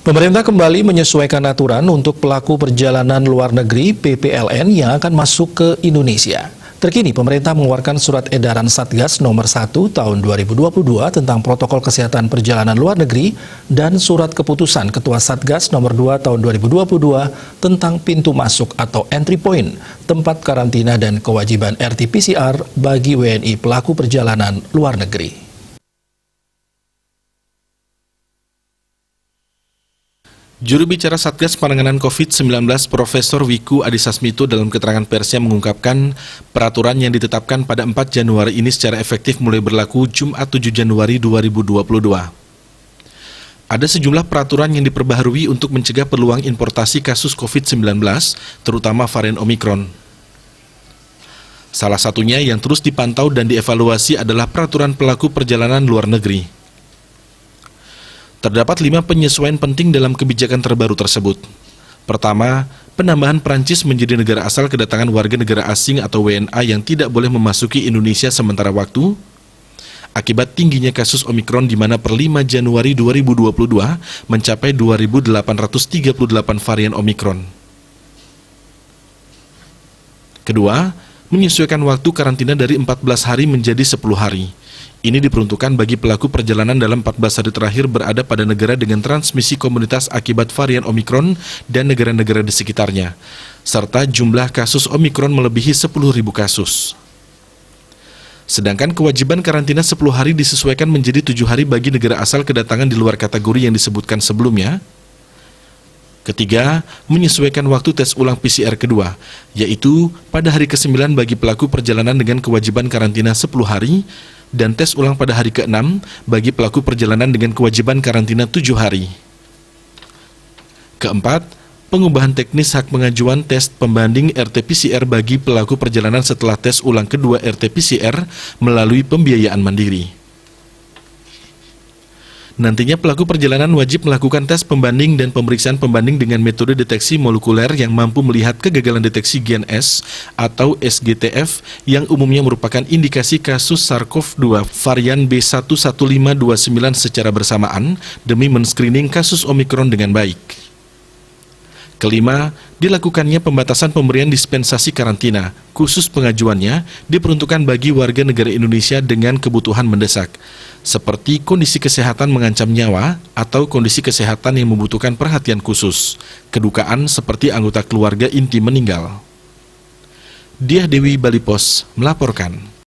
Pemerintah kembali menyesuaikan aturan untuk pelaku perjalanan luar negeri (PPLN) yang akan masuk ke Indonesia. Terkini, pemerintah mengeluarkan surat edaran Satgas nomor 1 tahun 2022 tentang protokol kesehatan perjalanan luar negeri dan surat keputusan Ketua Satgas nomor 2 tahun 2022 tentang pintu masuk atau entry point, tempat karantina dan kewajiban RT-PCR bagi WNI pelaku perjalanan luar negeri. Juru bicara Satgas Penanganan COVID-19 Profesor Wiku Adhisasmito dalam keterangan persnya mengungkapkan peraturan yang ditetapkan pada 4 Januari ini secara efektif mulai berlaku Jumat 7 Januari 2022. Ada sejumlah peraturan yang diperbaharui untuk mencegah peluang importasi kasus COVID-19, terutama varian Omikron. Salah satunya yang terus dipantau dan dievaluasi adalah peraturan pelaku perjalanan luar negeri. Terdapat 5 penyesuaian penting dalam kebijakan terbaru tersebut. Pertama, penambahan Prancis menjadi negara asal kedatangan warga negara asing atau WNA yang tidak boleh memasuki Indonesia sementara waktu, akibat tingginya kasus Omikron di mana per 5 Januari 2022 mencapai 2.838 varian Omikron. Kedua, menyesuaikan waktu karantina dari 14 hari menjadi 10 hari. Ini diperuntukkan bagi pelaku perjalanan dalam 14 hari terakhir berada pada negara dengan transmisi komunitas akibat varian Omikron dan negara-negara di sekitarnya, serta jumlah kasus Omikron melebihi 10.000 kasus. Sedangkan kewajiban karantina 10 hari disesuaikan menjadi 7 hari bagi negara asal kedatangan di luar kategori yang disebutkan sebelumnya. Ketiga, menyesuaikan waktu tes ulang PCR kedua, yaitu pada hari ke-9 bagi pelaku perjalanan dengan kewajiban karantina 10 hari, dan tes ulang pada hari ke-6 bagi pelaku perjalanan dengan kewajiban karantina 7 hari. Keempat, pengubahan teknis hak pengajuan tes pembanding RT-PCR bagi pelaku perjalanan setelah tes ulang kedua RT-PCR melalui pembiayaan mandiri. Nantinya pelaku perjalanan wajib melakukan tes pembanding dan pemeriksaan pembanding dengan metode deteksi molekuler yang mampu melihat kegagalan deteksi gen S atau SGTF yang umumnya merupakan indikasi kasus SARS-CoV-2 varian B11529 secara bersamaan demi men-screening kasus Omikron dengan baik. Kelima, dilakukannya pembatasan pemberian dispensasi karantina, khusus pengajuannya diperuntukkan bagi warga negara Indonesia dengan kebutuhan mendesak, seperti kondisi kesehatan mengancam nyawa atau kondisi kesehatan yang membutuhkan perhatian khusus, kedukaan seperti anggota keluarga inti meninggal. Diah Dewi Bali Pos melaporkan.